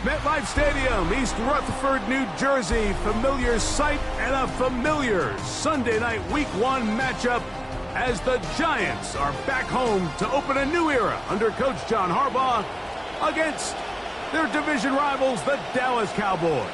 MetLife Stadium, East Rutherford, New Jersey. Familiar sight and a familiar Sunday night Week 1 matchup as the Giants are back home to open a new era under Coach John Harbaugh against their division rivals, the Dallas Cowboys.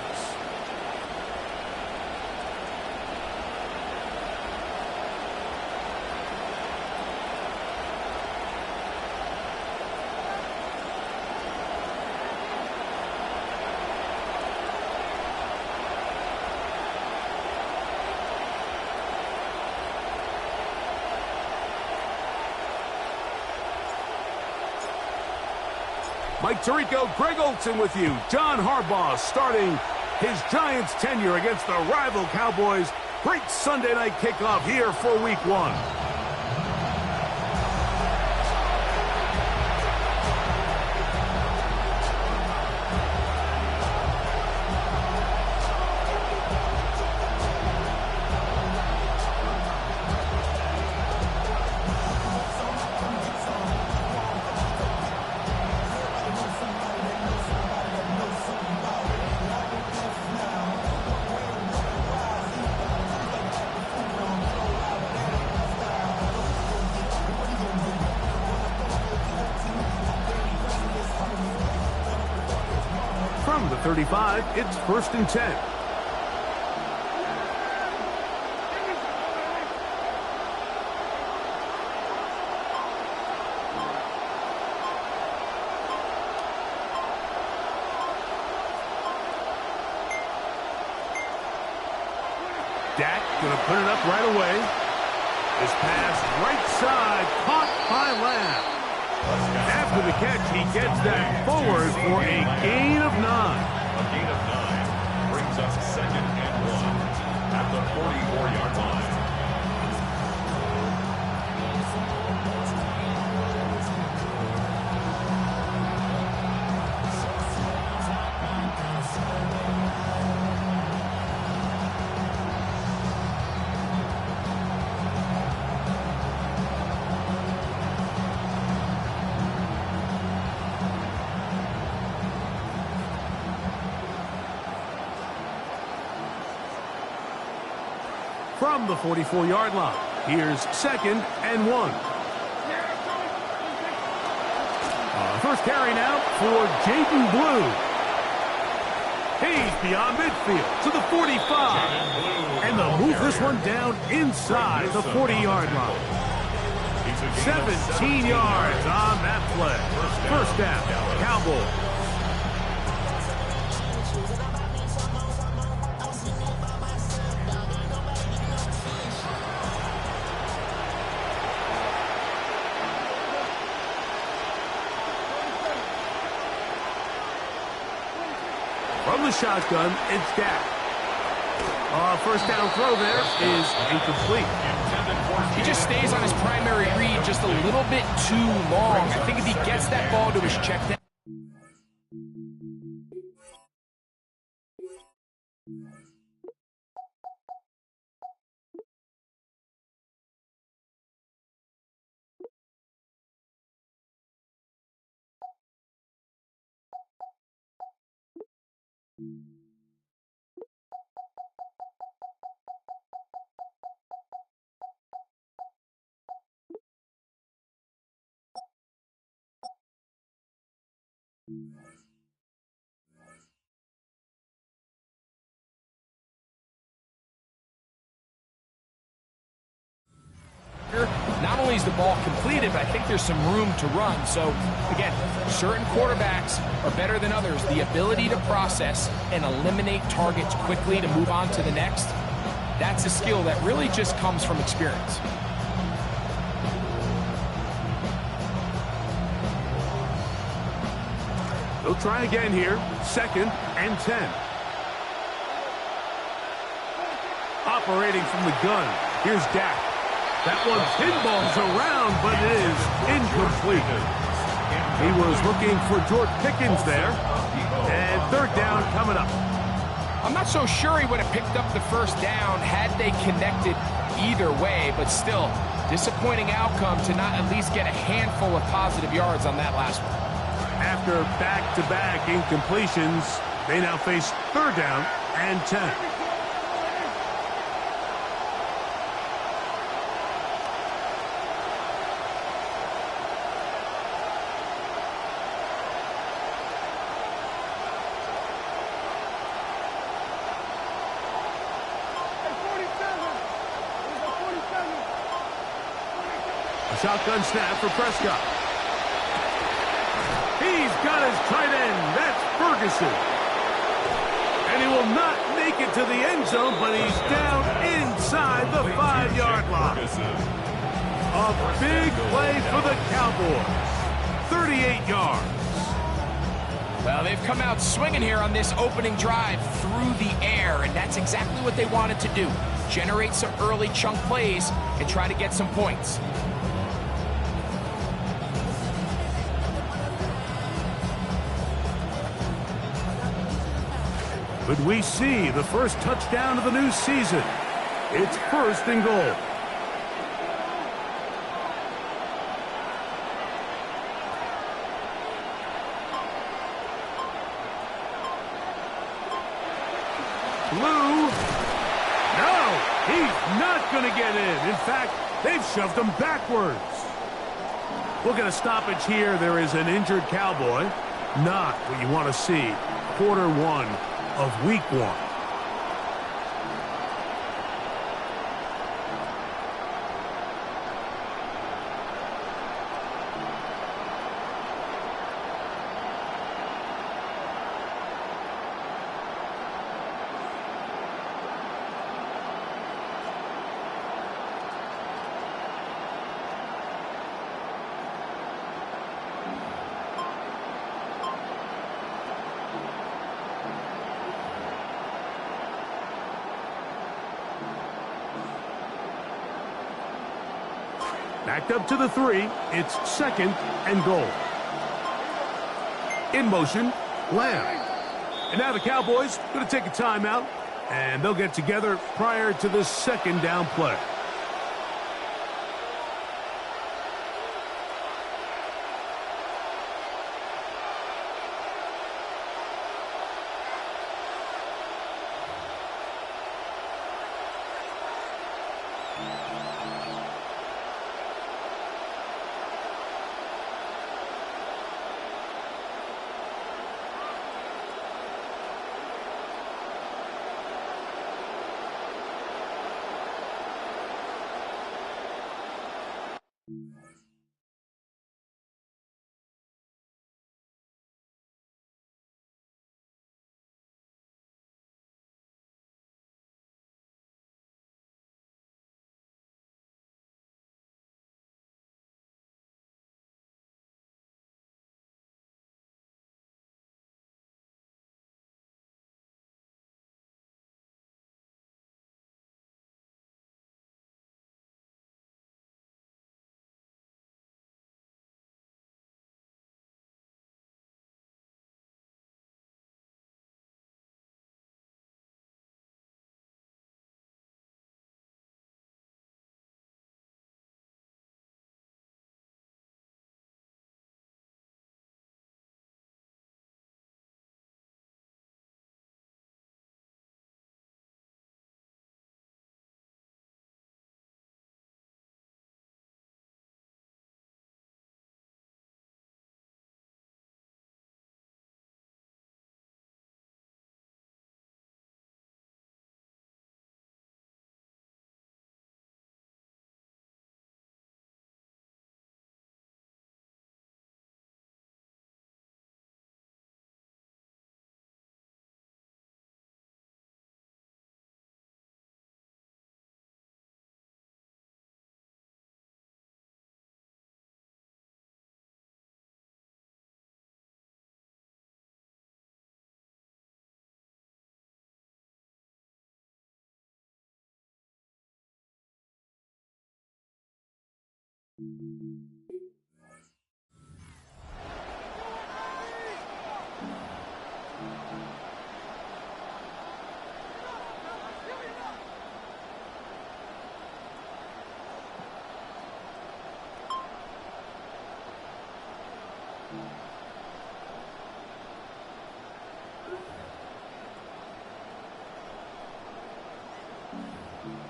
Mike Tirico, Greg Olson with you. John Harbaugh starting his Giants tenure against the rival Cowboys. Great Sunday night kickoff here for Week 1. From the 35, it's 1st and 10. Dak going to put it up right away. This pass right side, caught by Lamb. After the catch, he gets that forward for a gain of 9. A gain of 9 brings us 2nd and 1 at the 44-yard line. From the 44-yard line, here's 2nd and 1. First carry now for Jaden Blue. He's beyond midfield to the 45. And they'll move this one down inside the 40-yard line. 17 yards on that play. First down, Cowboys. From the shotgun, it's Dak. First down throw there is incomplete. He just stays on his primary read just a little bit too long. I think if he gets that ball to his check down. Not only is the ball completed, but I think there's some room to run. So, again, certain quarterbacks are better than others. The ability to process and eliminate targets quickly to move on to the next, that's a skill that really just comes from experience. They'll try again here. 2nd and 10. Operating from the gun. Here's Dak. That one pinballs around, but it is incomplete. He was looking for George Pickens there. And 3rd down coming up. I'm not so sure he would have picked up the first down had they connected either way, but still, disappointing outcome to not at least get a handful of positive yards on that last one. After back-to-back incompletions, they now face 3rd down and 10. A shotgun snap for Prescott. He's got his tight end. That's Ferguson. And he will not make it to the end zone, but he's down inside the 5-yard line. A big play for the Cowboys. 38 yards. Well, they've come out swinging here on this opening drive through the air, and that's exactly what they wanted to do. Generate some early chunk plays and try to get some points. Could we see the first touchdown of the new season? It's 1st and goal. Blue. No, he's not going to get in. In fact, they've shoved him backwards. We'll get a stoppage here. There is an injured Cowboy. Not what you want to see. Quarter 1 of week 1. Backed up to the 3. It's 2nd and goal. In motion, Lamb. And now the Cowboys going to take a timeout, and they'll get together prior to the 2nd down play.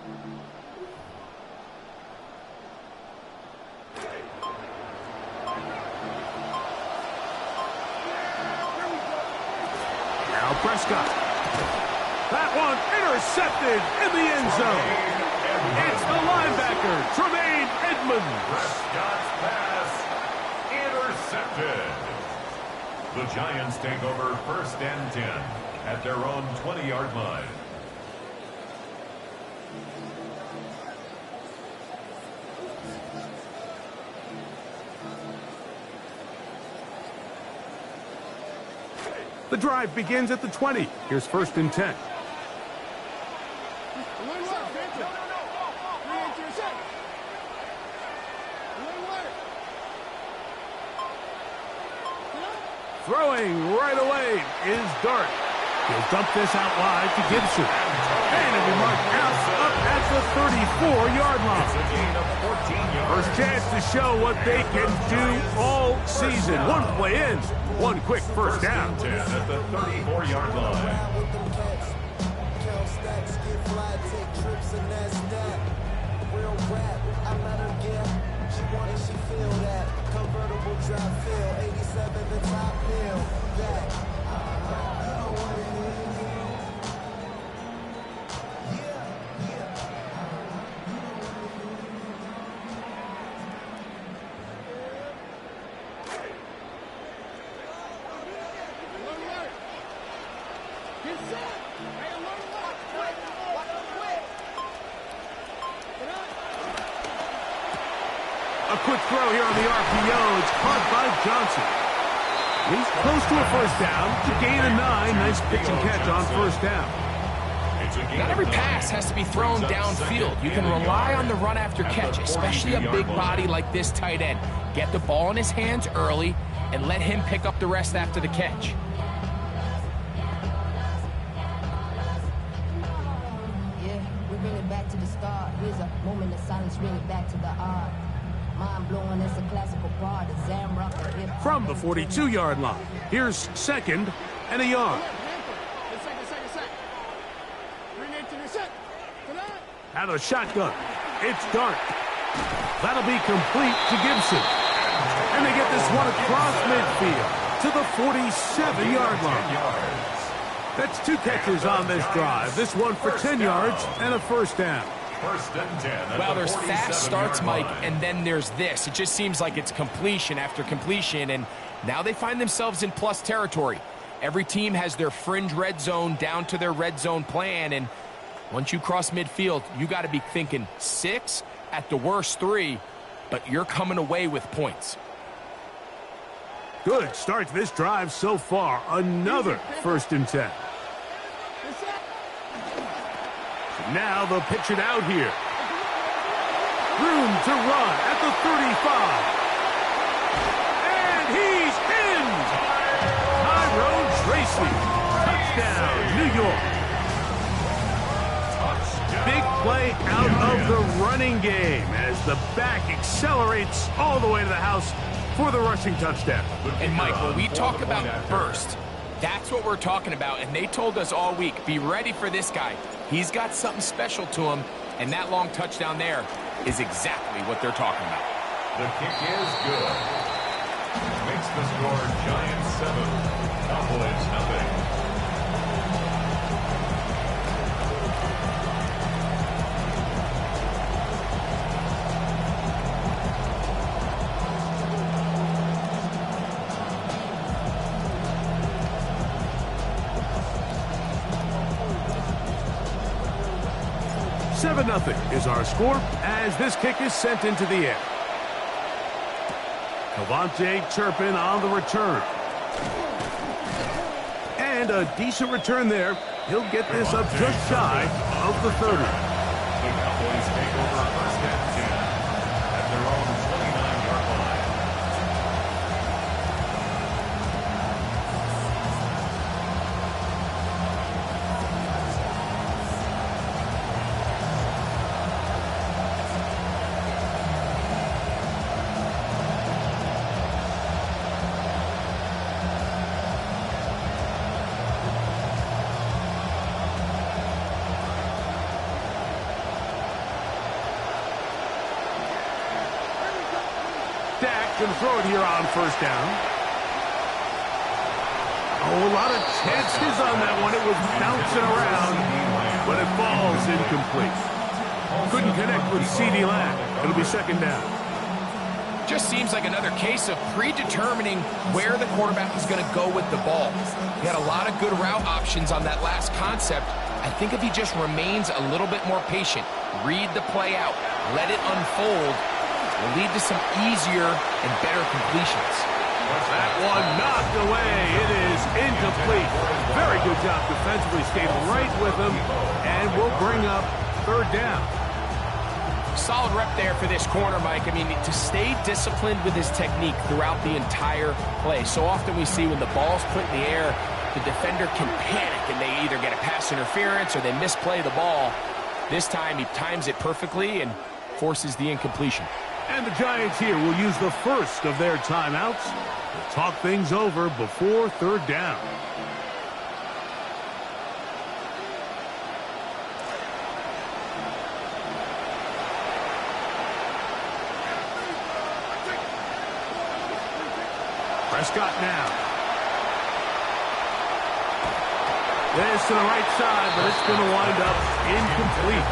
Now Prescott. That one intercepted in the end zone. It's the linebacker, Tremaine Edmonds. Prescott's pass intercepted. The Giants take over 1st and 10 at their own 20-yard line. The drive begins at the 20. Here's 1st and 10. Throwing right away is Dart. He'll dump this out wide to Gibson. And it'll be marked out up at the 34-yard line. It's a gain of 14 yards. First chance to show what they can do all season. One play in, one quick first down. 10 at the 34-yard line. A quick throw here on the RPO. It's caught by Johnson. He's close to a first down. To gain a 9. Nice pitch and catch on first down. Not every pass has to be thrown downfield. You can rely on the run after catch, especially a big body like this tight end. Get the ball in his hands early and let him pick up the rest after the catch. Back to the start. Here's a moment of silence, bring it back to the art. Mind blowing, it's a classical part. From the 42-yard line, here's 2nd and a yard. Out of the shotgun, it's Dart. That'll be complete to Gibson. And they get this one across midfield to the 47-yard line. That's 2 catches on this drive. This one for 10 yards and a first down. 1st and 10. Well, there's fast starts, Mike, and then there's this. It just seems like it's completion after completion, and now they find themselves in plus territory. Every team has their fringe red zone down to their red zone plan, and once you cross midfield, you got to be thinking 6, at the worst 3, but you're coming away with points. Good start to this drive so far. Another 1st and 10. Now they'll pitch it out here. Room to run at the 35. And he's in! Tyrone Tracy. Touchdown, New York. Big play out of the running game as the back accelerates all the way to the house for the rushing touchdown. And Mike, when we talk about burst, that's what we're talking about. And they told us all week, be ready for this guy. He's got something special to him, and that long touchdown there is exactly what they're talking about. The kick is good. Makes the score Giants 7, Cowboys nothing. Seven 7-0 is our score as this kick is sent into the air. Cavante Turpin on the return. And a decent return there. He'll get this up just shy of the 30. The Cowboys take over 1st and 10 at their own 29-yard line. Gonna throw it here on first down. Oh, a lot of chances on that one. It was bouncing around, but it falls incomplete. Couldn't connect with CeeDee Lamb. It'll be second down. Just seems like another case of predetermining where the quarterback is going to go with the ball. He had a lot of good route options on that last concept. I think if he just remains a little bit more patient, read the play out, let it unfold, will lead to some easier and better completions. That one knocked away. It is incomplete. Very good job defensively. Stayed right with him, and will bring up third down. Solid rep there for this corner, Mike. I mean, to stay disciplined with his technique throughout the entire play. So often we see when the ball's put in the air, the defender can panic, and they either get a pass interference or they misplay the ball. This time, he times it perfectly and forces the incompletion. And the Giants here will use the first of their timeouts to talk things over before third down. Prescott now. This to the right side, but it's going to wind up incomplete.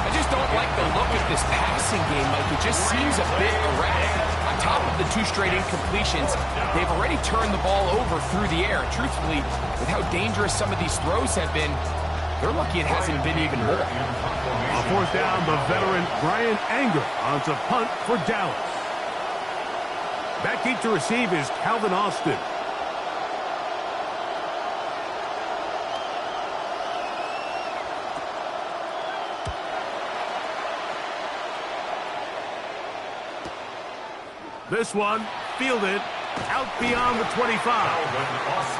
I just don't like the look of this passing game, Mike. It just seems a bit erratic. On top of the 2 straight incompletions, they've already turned the ball over through the air. Truthfully, with how dangerous some of these throws have been, they're lucky it hasn't been even more. On fourth down, the veteran Brian Anger on to punt for Dallas. Back deep to receive is Calvin Austin. This one, fielded, out beyond the 25.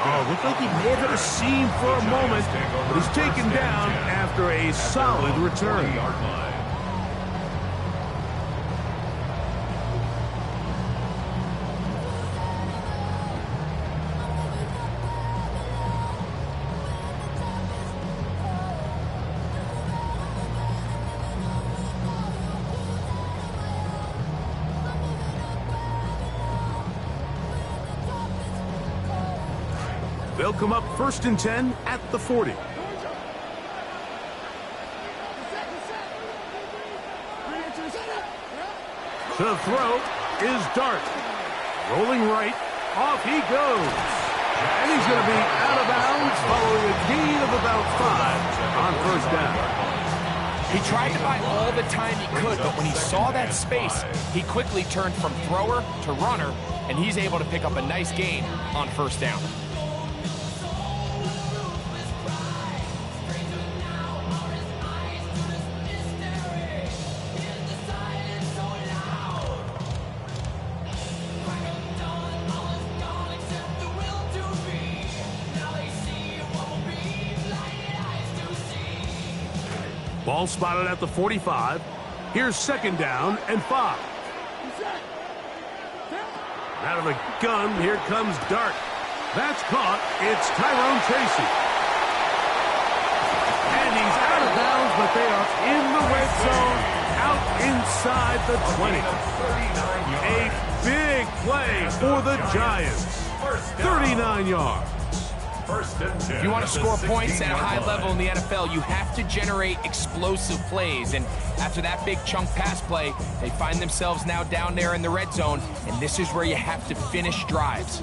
Oh, looked like he may have hit a seam for a moment, but he's taken down after a solid return. They'll come up 1st and 10 at the 40. The throw is Dart. Rolling right, off he goes. And he's going to be out of bounds following a gain of about 5 on first down. He tried to buy all the time he could, but when he saw that space, he quickly turned from thrower to runner, and he's able to pick up a nice gain on first down. Ball spotted at the 45. Here's second down and 5. Out of the gun, here comes Dart. That's caught. It's Tyrone Tracy. And he's out of bounds, but they are in the red zone, out inside the 20. A big play for the Giants. 39 yards. If you want to score points at a high level in the NFL, you have to generate explosive plays. And after that big chunk pass play, they find themselves now down there in the red zone. And this is where you have to finish drives.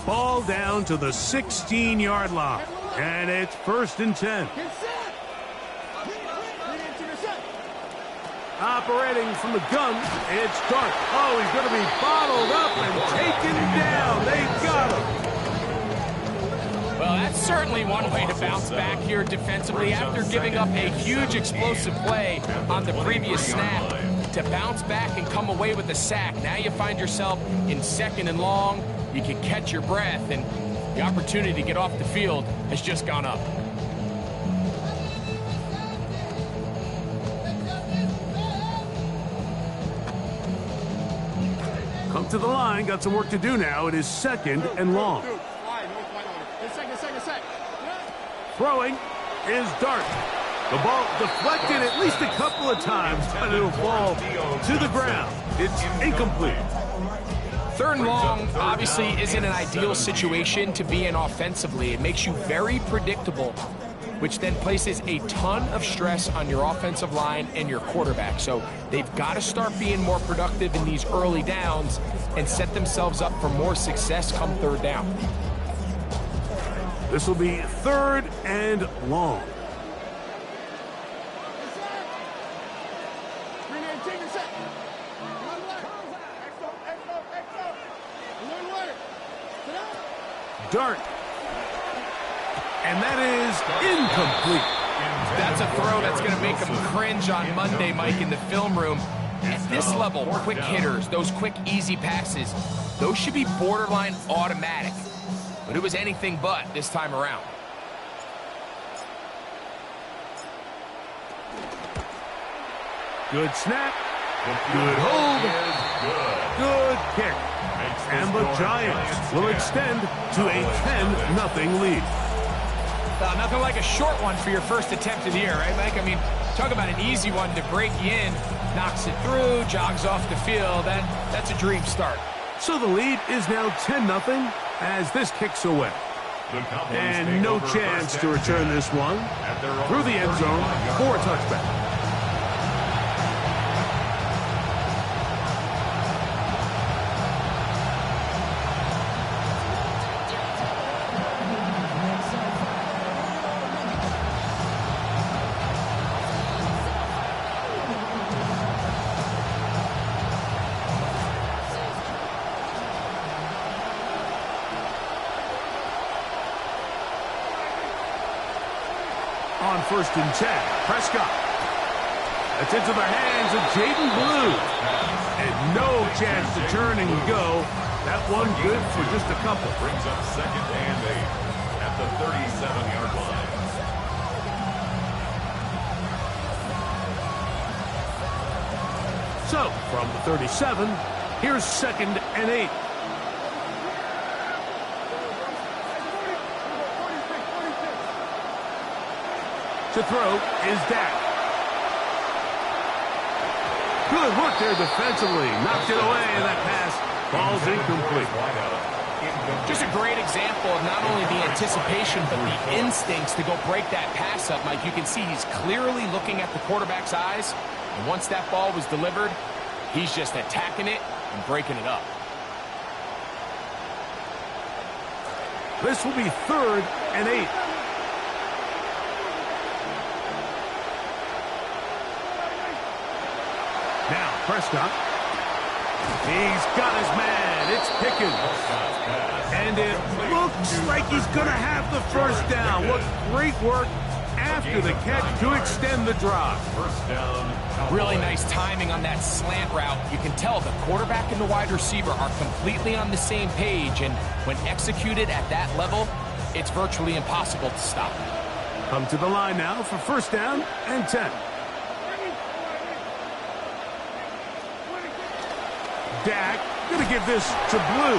Ball down to the 16-yard line. And it's 1st and 10. Operating from the gun, it's Dart. Oh, he's going to be bottled up and taken down. They've got him. Well, that's certainly one way to bounce back here defensively after giving up a huge explosive play on the previous snap. To bounce back and come away with a sack. Now you find yourself in 2nd and long. You can catch your breath, and the opportunity to get off the field has just gone up. Come to the line, got some work to do now. It is 2nd and long. Throwing is Dart. The ball deflected at least a couple of times, but it'll fall to the ground. It's incomplete. Third and long obviously isn't an ideal situation to be in offensively. It makes you very predictable, which then places a ton of stress on your offensive line and your quarterback. So they've got to start being more productive in these early downs and set themselves up for more success come third down. This will be 3rd and long. Dart. And that is incomplete. That's a throw that's going to make them cringe on Monday, Mike, in the film room. At this level, quick hitters, those quick, easy passes, those should be borderline automatic. But it was anything but this time around. Good snap. Good hold. Good kick. And the Giants will extend to a 10-0 lead. Nothing like a short one for your first attempt of the year, right, Mike? I mean, talk about an easy one to break you in, knocks it through, jogs off the field. That's a dream start. So the lead is now 10-0 as this kicks away. And no chance to return this one through the end zone for a touchback. On 1st and 10, Prescott. That's into the hands of Jaden Blue. And no chance to turn and go. That one good for just a couple. Brings up 2nd and 8 at the 37-yard line. So, from the 37, here's 2nd and 8. To throw is Dak. Good work there defensively. Knocked it away, and that pass falls incomplete. Just a great example of not only the anticipation, but the instincts to go break that pass up, Mike. You can see he's clearly looking at the quarterback's eyes, and once that ball was delivered, he's just attacking it and breaking it up. This will be 3rd and 8. Now, Prescott. He's got his man. It's Pickens. And it looks like he's going to have the first down. What great work after the catch to extend the drive. First down. Really nice timing on that slant route. You can tell the quarterback and the wide receiver are completely on the same page, and when executed at that level, it's virtually impossible to stop. Come to the line now for 1st down and 10. Dak going to give this to Blue.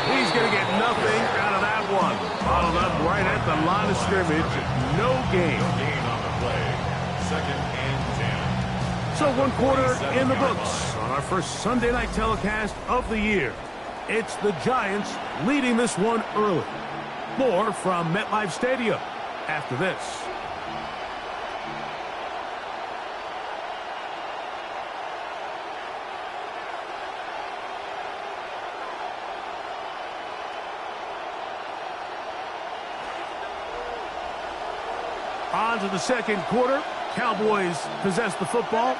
He's going to get nothing out of that one. Followed up right at the line of scrimmage. No gain. No gain on the play. 2nd and 10. So 1 quarter in the books on our first Sunday night telecast of the year. It's the Giants leading this one early. More from MetLife Stadium after this. On to the 2nd quarter. Cowboys possess the football.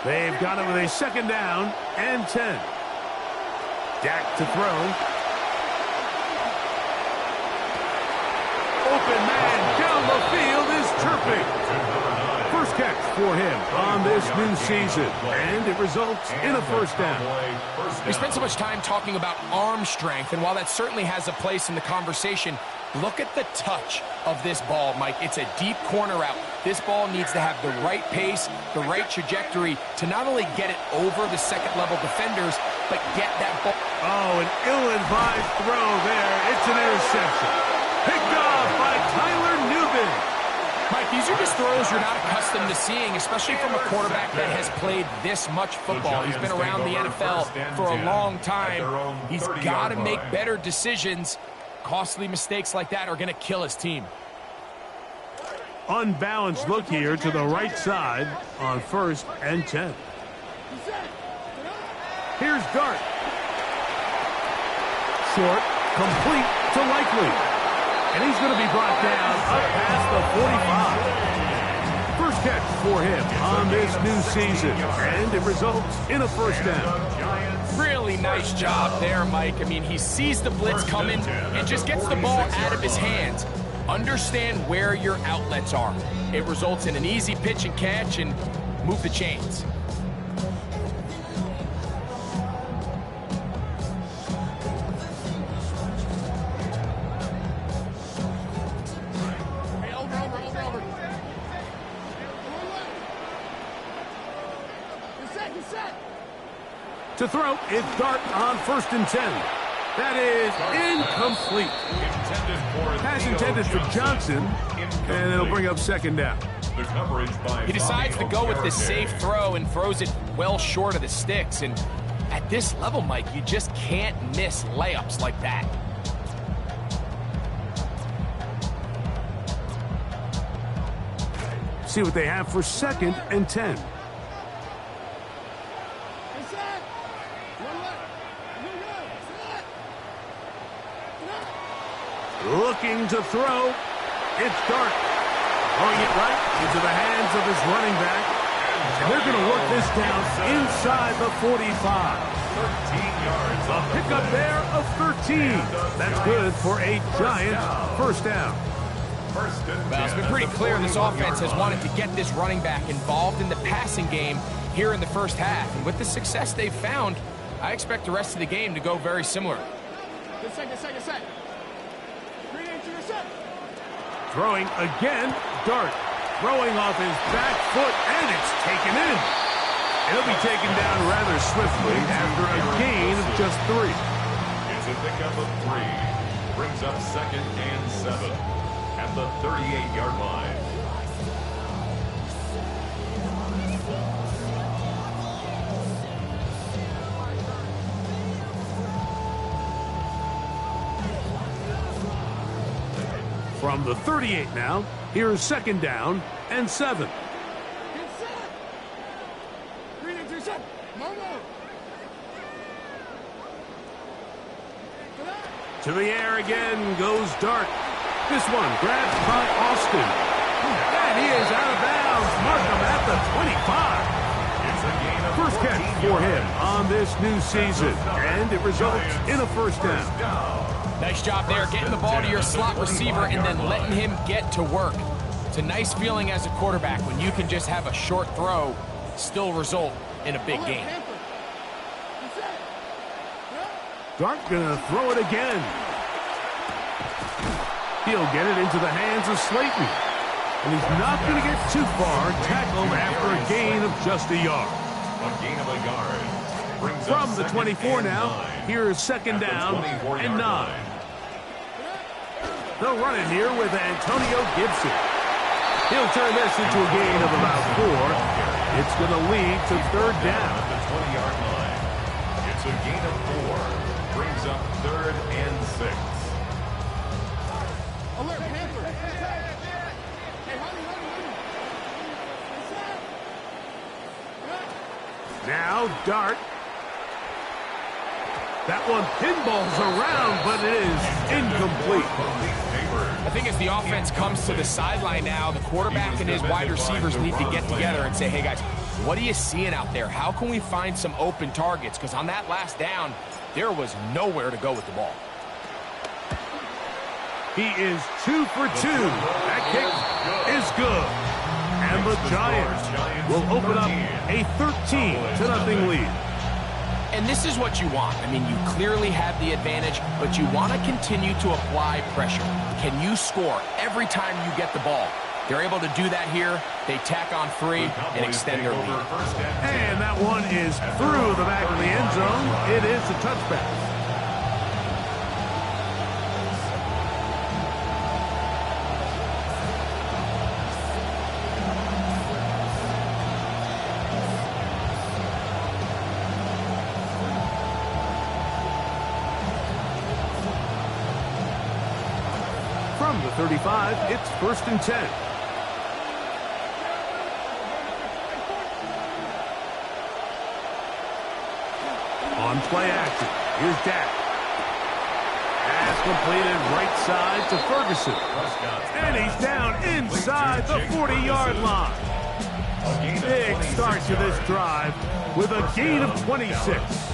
They've got it with a 2nd down and 10. Dak to throw. Open man down the field is chirping. First catch for him on this new season, and it results in a 1st down. We spent so much time talking about arm strength, and while that certainly has a place in the conversation, look at the touch of this ball, Mike. It's a deep corner route. This ball needs to have the right pace, the right trajectory to not only get it over the 2nd-level defenders, but get that ball. Oh, an ill-advised throw there. It's an interception. Picked off by Tyler Newman. Mike, these These are just throws you're not accustomed to seeing, especially from a quarterback that has played this much football. He's been around the NFL for a long time. He's got to make better decisions. Costly mistakes like that are going to kill his team. Unbalanced look here to the right side on 1st and 10. Here's Dart. Short, complete to Likely. And he's going to be brought down up past the 45. First catch for him on this new season. And it results in a first down. Really nice job there, Mike. I mean, he sees the blitz coming and just gets the ball out of his hands. Understand where your outlets are. It results in an easy pitch and catch and move the chains. To throw, it's Dart on 1st and 10. That is incomplete. Pass intended for Johnson, and it'll bring up 2nd down. He decides to go with this safe throw and throws it well short of the sticks. And at this level, Mike, you just can't miss layups like that. See what they have for 2nd and 10. Looking to throw. It's Dart. Throwing it right into the hands of his running back. And they're going to work this down inside the 45. 13 yards. A pickup there of 13. That's good for a Giants first down. Well, it's been pretty clear this offense has wanted to get this running back involved in the passing game here in the first half. And with the success they've found, I expect the rest of the game to go very similar. Second. Throwing again, Dart. Throwing off his back foot, and it's taken in. It'll be taken down rather swiftly after a gain of just 3. It's a pickup of 3. Brings up 2nd and 7 at the 38-yard line. From the 38 now, here's 2nd down and 7. To the air again goes Dart. This one grabbed by Austin. And he is out of bounds. Mark him at the 25. First catch for him on this new season. And it results in a first down. Nice job there, getting the ball to your slot receiver and then letting him get to work. It's a nice feeling as a quarterback when you can just have a short throw, still result in a big game. Dart gonna throw it again. He'll get it into the hands of Slayton. And he's not gonna get too far, tackled after a gain of just a yard. A gain of a yard. From the 24 now, here's 2nd down and 9. They'll run it here with Antonio Gibson. He'll turn this into a gain of about 4. It's going to lead to 3rd down. At the 20-yard line. It's a gain of 4. Brings up 3rd and 6. Alert, Panther. Now Dart. That one pinballs around, but it is incomplete. I think as the offense comes to the sideline now, the quarterback and his wide receivers need to get together and say, hey, guys, what are you seeing out there? How can we find some open targets? Because on that last down, there was nowhere to go with the ball. He is 2 for 2. That kick is good. And the Giants will open up a 13-0 lead. And this is what you want. I mean, you clearly have the advantage, but you want to continue to apply pressure. Can you score every time you get the ball? They're able to do that here. They tack on 3 and extend their lead. And that one is through the back of the end zone. It is a touchback. 35, it's 1st and 10. On play action, here's Dak. Pass completed right side to Ferguson. And he's down inside the 40-yard line. Big start to this drive with a gain of 26.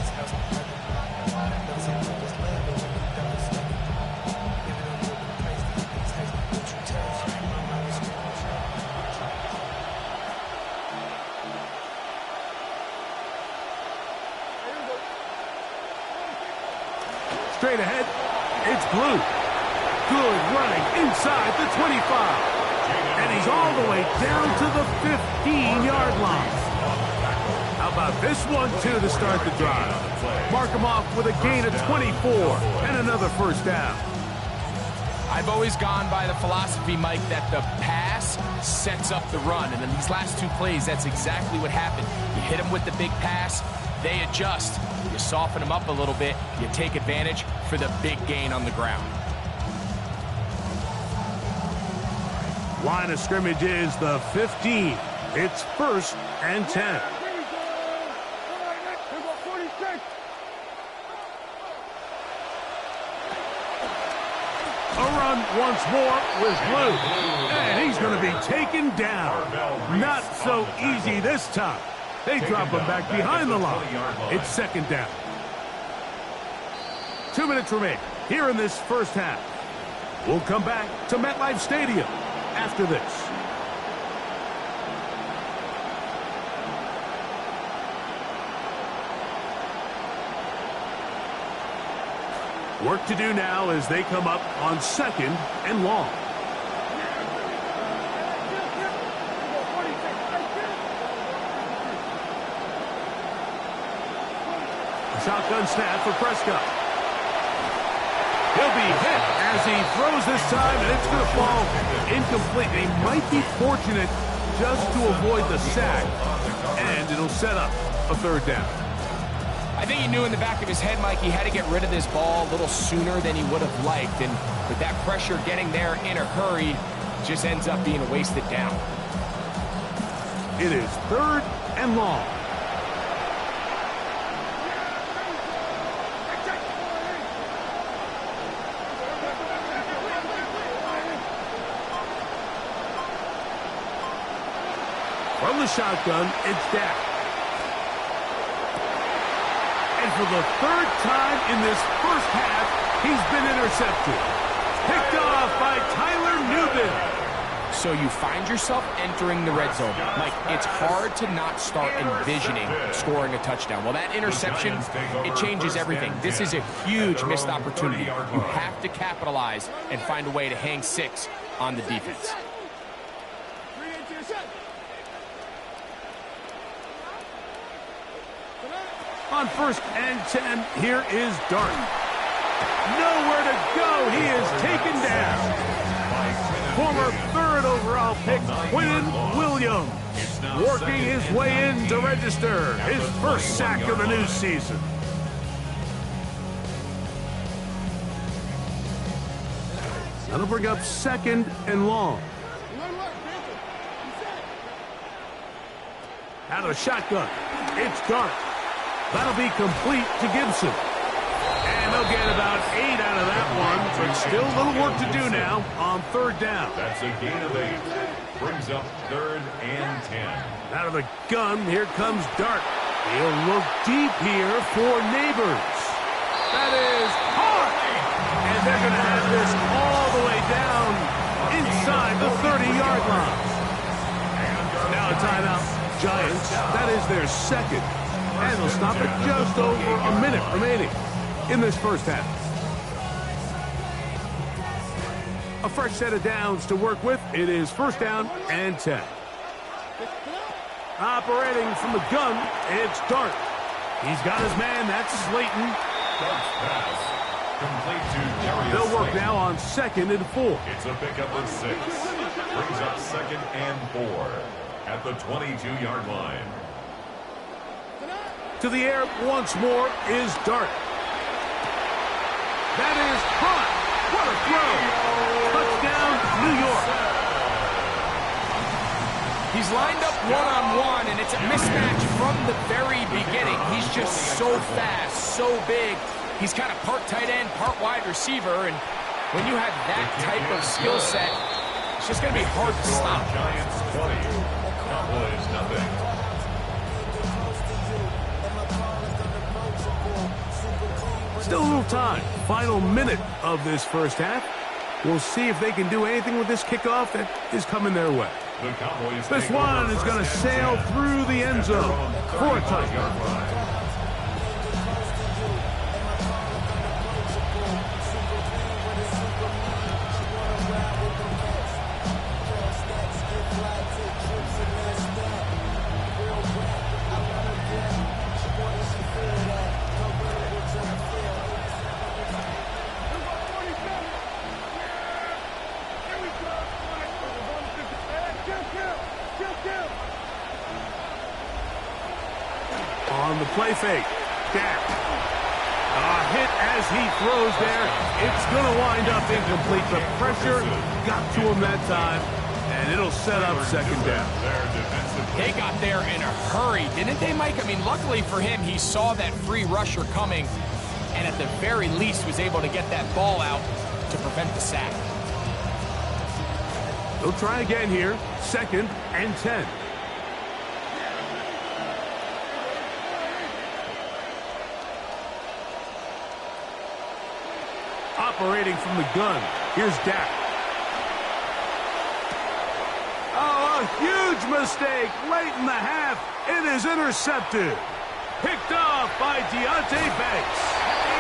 Straight ahead, it's Blue. Good running inside the 25. And he's all the way down to the 15-yard line. How about this one, too, to start the drive? Mark him off with a gain of 24 and another first down. I've always gone by the philosophy, Mike, that the pass sets up the run. And in these last 2 plays, that's exactly what happened. You hit them with the big pass, they adjust. You soften them up a little bit, you take advantage for the big gain on the ground. Line of scrimmage is the 15. It's 1st and 10. A run once more with Blue. And he's going to be taken down. Not so easy this time. They drop him back behind the line. It's 2nd down. 2 minutes remain here in this first half. We'll come back to MetLife Stadium after this. Work to do now as they come up on 2nd and long. Shotgun snap for Prescott. He'll be hit as he throws this time, and it's going to fall incomplete. They might be fortunate just to avoid the sack, and it'll set up a 3rd down. I think he knew in the back of his head, Mike, he had to get rid of this ball a little sooner than he would have liked, and with that pressure getting there in a hurry, just ends up being a wasted down. It is 3rd and long. From the shotgun, it's Dak. And for the 3rd time in this first half, he's been intercepted. Picked off by Tyler Newton. So you find yourself entering the red zone. Mike, it's hard to not start envisioning scoring a touchdown. Well, that interception, it changes everything. This is a huge missed opportunity. You have to capitalize and find a way to hang 6 on the defense. On 1st and 10, here is Dart. Nowhere to go. He is taken down. Former 3rd overall pick, Quinton Williams, working his way in to register his first sack of the new season. That'll bring up 2nd and long. Out of the shotgun, it's Dart. That'll be complete to Gibson. And they'll get about 8 out of that one, but still a little work to do now on 3rd down. That's a gain of 8. Brings up 3rd and 10. Out of the gun, here comes Dart. He'll look deep here for Neighbors. That is hard. And they're going to have this all the way down inside the 30-yard line. Now a timeout. Giants, that is their 2nd. And they'll stop at just over a minute remaining in this first half. A fresh set of downs to work with. It is 1st down and 10. Operating from the gun, it's Dart. He's got his man, that's Slayton. Dart's pass. Complete to Darius They'll work Slayton. now on 2nd and 4. It's a pickup of 6. Brings up 2nd and 4 at the 22-yard line. To the air once more is Dart. That is hot. What a throw. Touchdown New York. He's lined up one-on-one, and it's a mismatch from the very beginning. He's just so fast, so big. He's kind of part tight end, part wide receiver, and when you have that type of skill set, it's just going to be hard to stop. Giants 20, Cowboys nothing. Still a little time. Final minute of this first half. We'll see if they can do anything with this kickoff that is coming their way. The Cowboys This one is going to sail through the end zone for a touchdown. On the play fake, Dak. A hit as he throws there. It's going to wind up incomplete. The pressure got to him that time, and it'll set up second down. They got there in a hurry, didn't they, Mike? I mean, luckily for him, he saw that free rusher coming, and at the very least was able to get that ball out to prevent the sack. They'll try again here. 2nd and 10. Operating from the gun. Here's Dak. Oh, a huge mistake late in the half. It is intercepted. Picked off by Deontay Banks.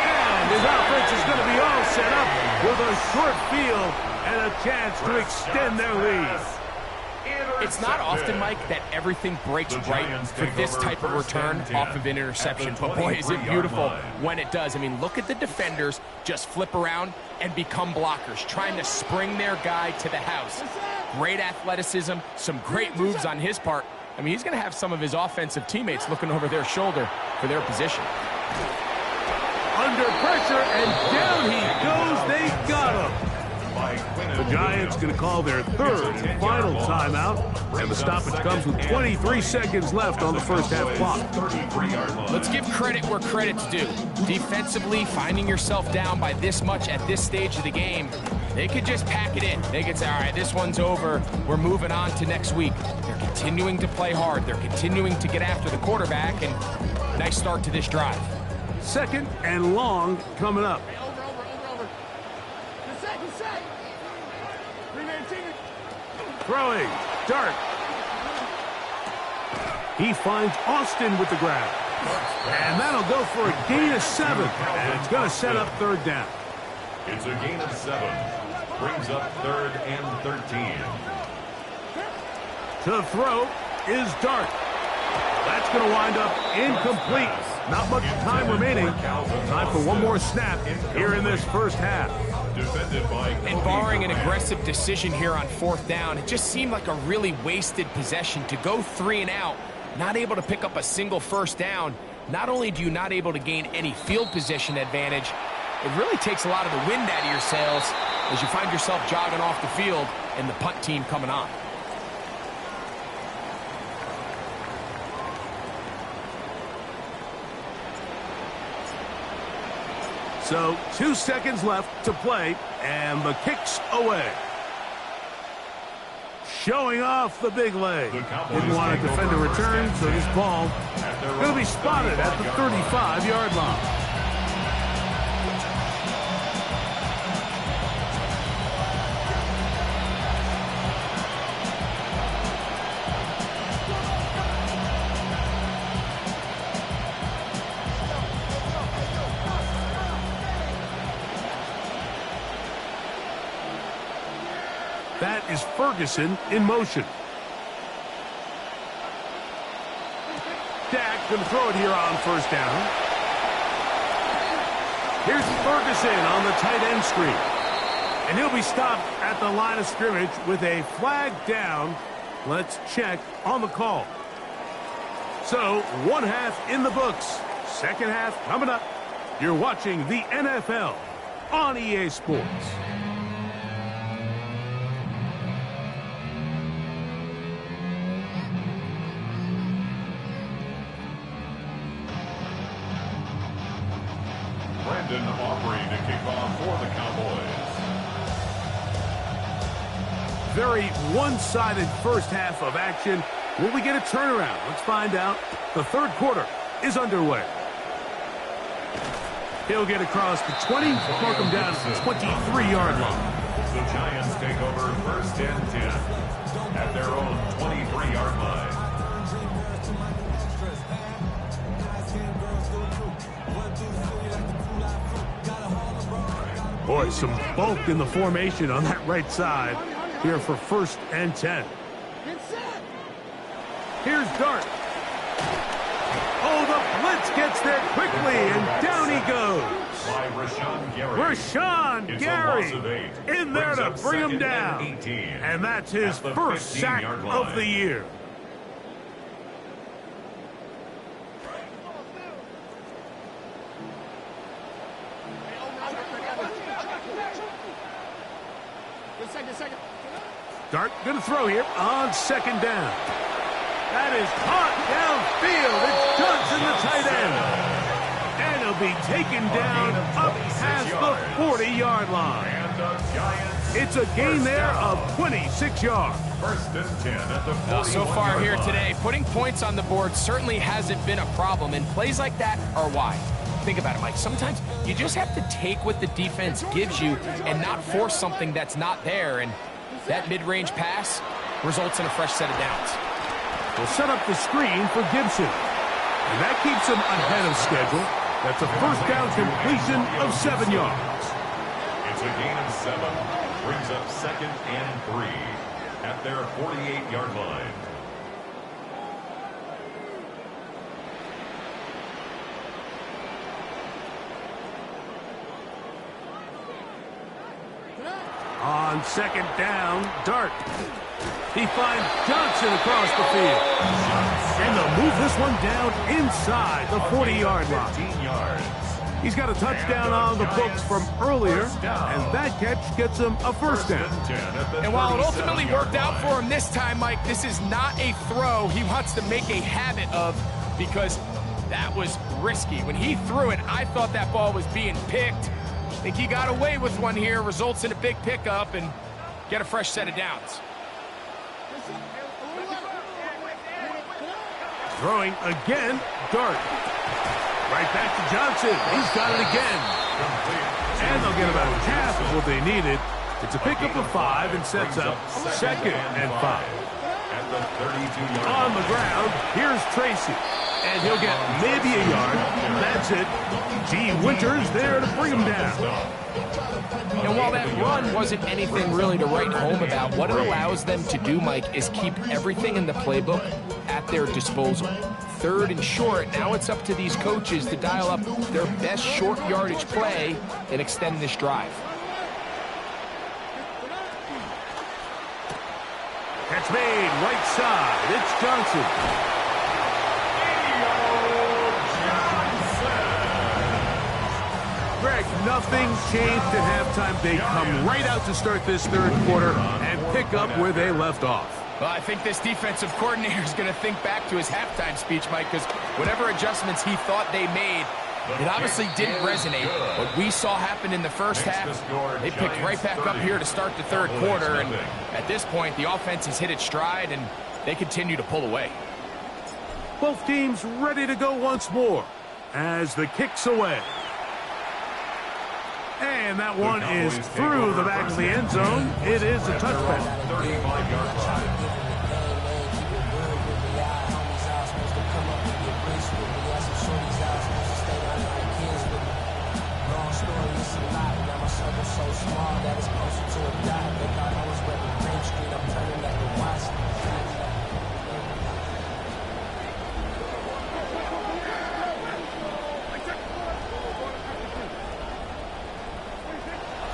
And his offense is going to be all set up with a short field and a chance to extend their lead. It's not often, Mike, that everything breaks right for this type of return off of an interception. But boy, is it beautiful when it does. I mean, look at the defenders just flip around and become blockers, trying to spring their guy to the house. Great athleticism, some great moves on his part. I mean, he's going to have some of his offensive teammates looking over their shoulder for their position. Under pressure, and down he goes. They got him. The Giants going to call their 3rd and final timeout, and the stoppage comes with 23 seconds left on the first half clock. Let's give credit where credit's due. Defensively, finding yourself down by this much at this stage of the game, they could just pack it in. They could say, all right, this one's over. We're moving on to next week. They're continuing to play hard. They're continuing to get after the quarterback, and nice start to this drive. 2nd and long coming up. Over. Good set. 3-man team. Throwing. Dart. He finds Austin with the grab. And that'll go for a gain of 7. And it's going to set up 3rd down. It's a gain of 7. Brings up 3rd and 13. To throw is Dart. That's going to wind up incomplete. Not much time remaining. Time for one more snap here in this first half. And barring an aggressive decision here on 4th down, it just seemed like a really wasted possession to go 3 and out, not able to pick up a single first down. Not only do you not able to gain any field position advantage, it really takes a lot of the wind out of your sails as you find yourself jogging off the field and the punt team coming on. So 2 seconds left to play, and the kick's away. Showing off the big leg. Didn't want to defend a return, so this ball going to be spotted at the 35-yard line. That is Ferguson in motion. Dak going to throw it here on 1st down. Here's Ferguson on the tight end screen. And he'll be stopped at the line of scrimmage with a flag down. Let's check on the call. So, 1 half in the books. 2nd half coming up. You're watching the NFL on EA Sports. Brandon Aubrey to kick off for the Cowboys. Very one-sided first half of action. Will we get a turnaround? Let's find out. The third quarter is underway. He'll get across the 20, mark him down to the 23-yard line. The Giants take over first and 10 at their own 23-yard line. Boy, some bulk in the formation on that right side here for first and 10. Here's Dart. Oh, the blitz gets there quickly, and down he goes. By Rashawn Gary. Rashawn Gary in there to bring him down. And that's his first sack of the year. Dart going to throw here on second down. That is caught downfield. It's Johnson, the tight end. And he'll be taken down up past the 40-yard line. It's a gain there of 26 yards. First and 10 at the 41-yard So far here line. today, putting points on the board certainly hasn't been a problem, and plays like that are why. Think about it, Mike. Sometimes you just have to take what the defense gives you and not force something that's not there, and that mid-range pass results in a fresh set of downs. Will set up the screen for Gibson. And that keeps him ahead of schedule. That's a first down completion of 7 yards. It's a gain of 7. Brings up second and 3 at their 48-yard line. On second down, Dart. He finds Johnson across the field. And they'll move this one down inside the 40-yard line. 15 yards. He's got a touchdown on the books from earlier, and that catch gets him a first down. And while it ultimately worked out for him this time, Mike, this is not a throw he wants to make a habit of, because that was risky. When he threw it, I thought that ball was being picked. I think he got away with one here, results in a big pickup and get a fresh set of downs. Throwing again, Dart. Right back to Johnson. He's got it again. And they'll get about half of what they needed. It's a pickup of 5 and sets up second and 5. At the 32-yard On the ground, here's Tracy. And he'll get maybe a yard. That's it. G. Winters there to bring him down. And while that run wasn't anything really to write home about, what it allows them to do, Mike, is keep everything in the playbook at their disposal. Third and short, now it's up to these coaches to dial up their best short yardage play and extend this drive. Catch made, right side. It's Johnson. Greg, nothing changed at halftime. They come right out to start this third quarter and pick up where they left off. Well, I think this defensive coordinator is going to think back to his halftime speech, Mike, because whatever adjustments he thought they made, it obviously didn't resonate. What we saw happen in the first half, they picked right back up here to start the third quarter, and at this point, the offense has hit its stride, and they continue to pull away. Both teams ready to go once more as the kick's away. And that one is through the back of the end zone. It is a touchback. 35-yard line.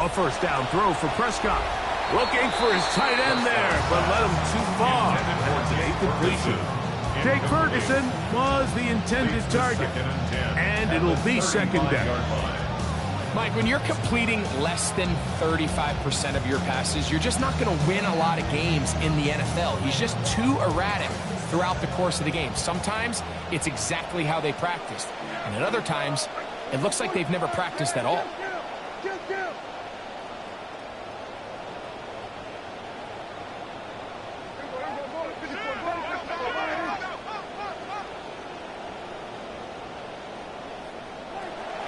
A first down throw for Prescott. Looking for his tight end there, but led him too far. That's an incompletion. Jake Ferguson was the intended target, and it'll be second down. Mike, when you're completing less than 35% of your passes, you're just not going to win a lot of games in the NFL. He's just too erratic throughout the course of the game. Sometimes it's exactly how they practiced, and at other times It looks like they've never practiced at all.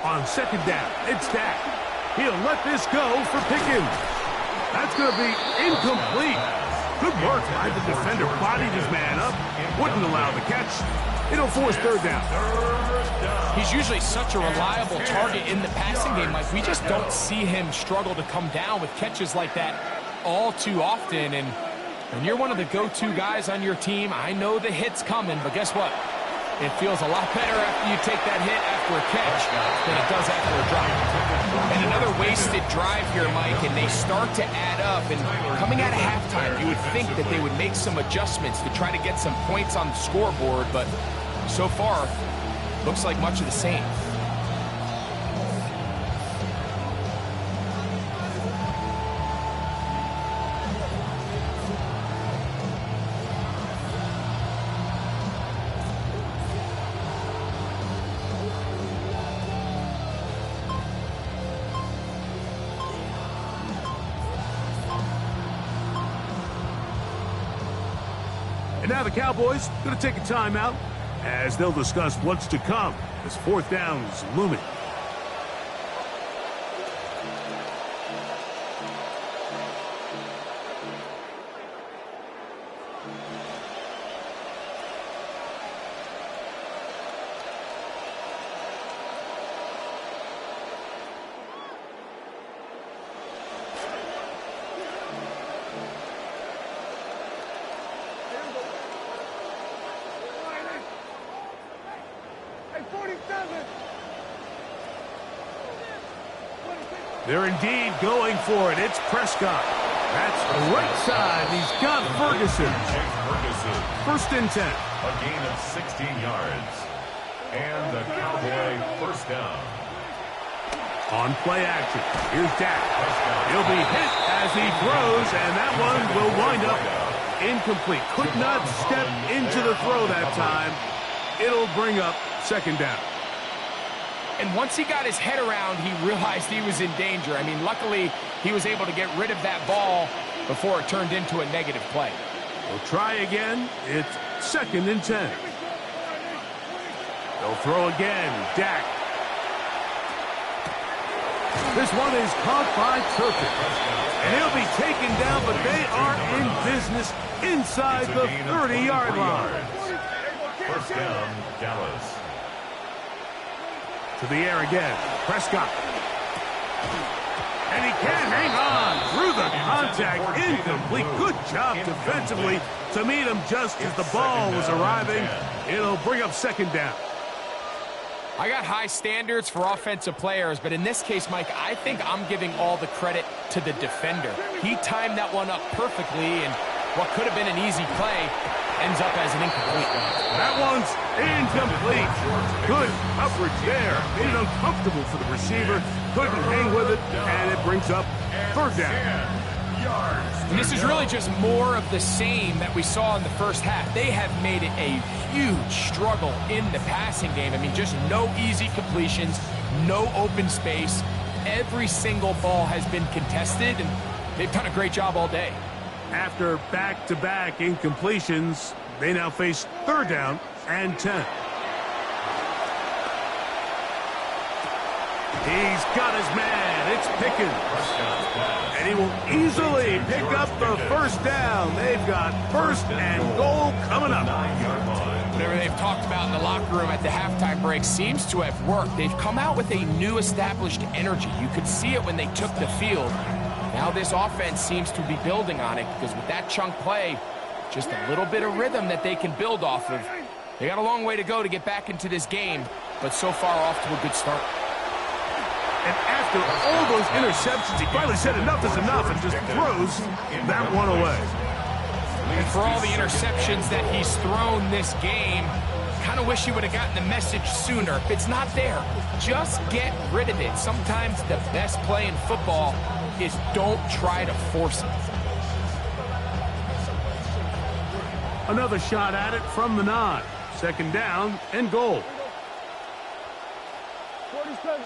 On second down, it's Dak. He'll let this go for Pickens. That's going to be incomplete. Good work by the defender. Bodied his man up. Wouldn't allow the catch. It'll force third down. He's usually such a reliable target in the passing game. Like, we just don't see him struggle to come down with catches like that all too often. And when you're one of the go-to guys on your team, I know the hit's coming, but guess what? It feels a lot better after you take that hit after a catch than it does after a drop. And another wasted drive here, Mike, and they start to add up. And coming out of halftime, you would think that they would make some adjustments to try to get some points on the scoreboard, but so far, looks like much of the same. And now the Cowboys going to take a timeout as they'll discuss what's to come as fourth down is looming. They're indeed going for it. It's Prescott. That's right side. He's got Ferguson. First and 10. A gain of 16 yards. And the Cowboy first down. On play action. Here's Dak. He'll be hit as he throws, and that one will wind up incomplete. Could not step into the throw that time. It'll bring up second down. And once he got his head around, he realized he was in danger. I mean, luckily, he was able to get rid of that ball before it turned into a negative play. We'll try again. It's second and 10. They'll throw again. Dak. This one is caught by Turpin. And he'll be taken down, but they are in business inside the 30-yard line. First down, Dallas. To the air again. Prescott. And he can't hang on through the contact. Incomplete. Good job defensively to meet him just as the ball was arriving. It'll bring up second down. I got high standards for offensive players, but in this case, Mike, I think I'm giving all the credit to the defender. He timed that one up perfectly, and what could have been an easy play ends up as an incomplete. That one's incomplete. Good coverage there. Made it uncomfortable for the receiver. Couldn't hang with it, and it brings up third down. And this is really just more of the same that we saw in the first half. They have made it a huge struggle in the passing game. I mean, just no easy completions, no open space. Every single ball has been contested, and they've done a great job all day. After back-to-back incompletions, they now face third down and 10. He's got his man. It's Pickens. And he will easily pick up the first down. They've got first and goal coming up. Whatever they've talked about in the locker room at the halftime break seems to have worked. They've come out with a new established energy. You could see it when they took the field. Now this offense seems to be building on it because with that chunk play, just a little bit of rhythm that they can build off of. They got a long way to go to get back into this game, but so far off to a good start. And after all those interceptions, he finally said enough is enough and just throws that one away. And for all the interceptions that he's thrown this game, kind of wish he would have gotten the message sooner. If it's not there, just get rid of it. Sometimes the best play in football is don't try to force it. Another shot at it from the 9. Second down and goal. 47. 47.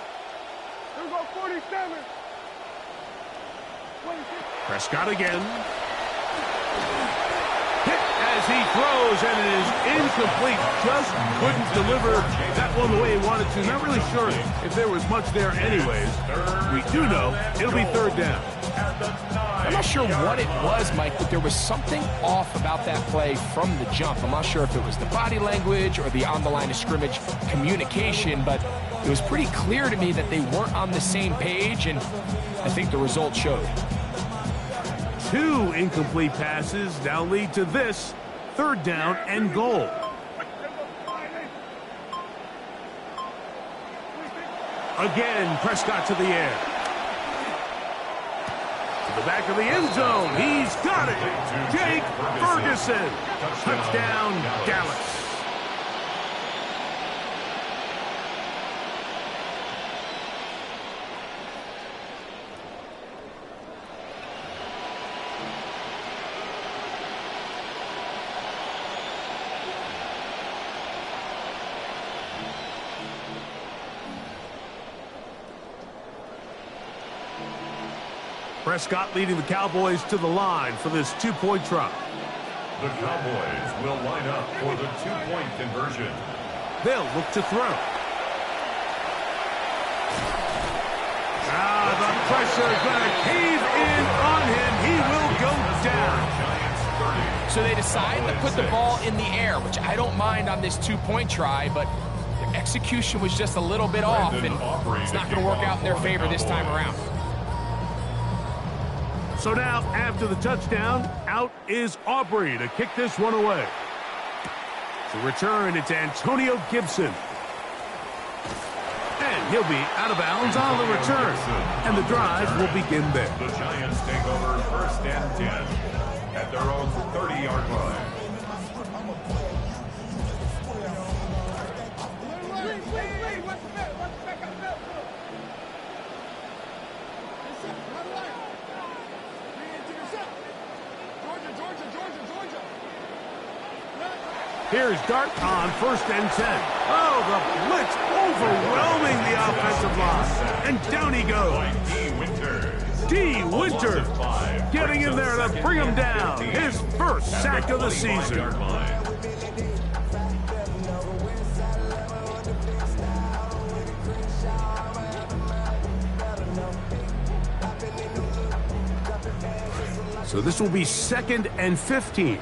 Here we go, 47. 26. Prescott again. Hit as he throws, and it is incomplete. Just couldn't deliver that one the way he wanted to. Not really sure if there was much there anyways. We do know it'll be third down. I'm not sure what it was, Mike, but there was something off about that play from the jump. I'm not sure if it was the body language or the on-the-line of scrimmage communication, but it was pretty clear to me that they weren't on the same page, and I think the result showed. 2 incomplete passes now lead to this third down and goal. Again, Prescott to the air. To the back of the end zone. He's got it. Jake Ferguson. Touchdown, Dallas. Prescott leading the Cowboys to the line for this 2-point try. The Cowboys will line up for the 2-point conversion. They'll look to throw. The pressure is going to cave in on him. He will go down. So they decide to put the ball in the air, which I don't mind on this 2-point try, but the execution was just a little bit off, and it's not going to work out in their favor this time around. So now, after the touchdown, out is Aubrey to kick this one away. To return, it's Antonio Gibson. And he'll be out of bounds on the return. And the drive will begin there. The Giants take over 1st and 10 at their own 30-yard line. Here's Dart on 1st and 10. Oh, the blitz overwhelming the offensive line. And down he goes. D. Winters getting in there to bring him down. His first sack of the season. So this will be 2nd and 15.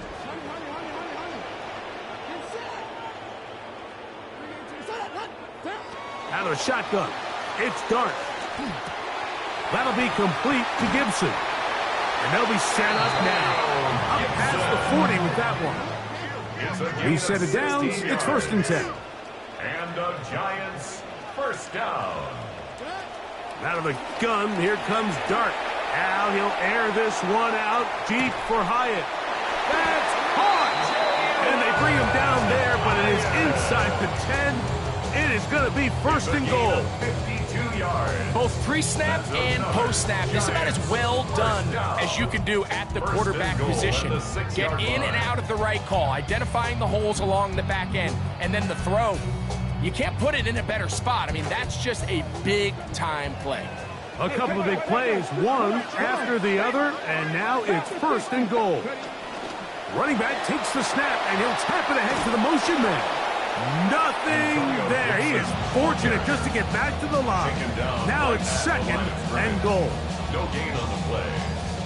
Out of a shotgun. It's Dart. That'll be complete to Gibson. And they'll be set up now. Up past the 40 with that one. He set it down. It's 1st and 10. And the Giants first down. Out of the gun, here comes Dart. Now he'll air this one out deep for Hyatt. That's caught! And they bring him down there, but it is inside the 10. It is going to be 1st and goal. 52 yards. Both pre-snap and post-snap. This is about as well done as you can do at the quarterback position. Get in and out of the right call, identifying the holes along the back end, and then the throw. You can't put it in a better spot. I mean, that's just a big-time play. A couple of big plays, one after the other, and now it's 1st and goal. Running back takes the snap, and he'll tap it ahead to the motion man. Nothing there. He is fortunate just to get back to the line. Now it's 2nd and goal. No gain on the play.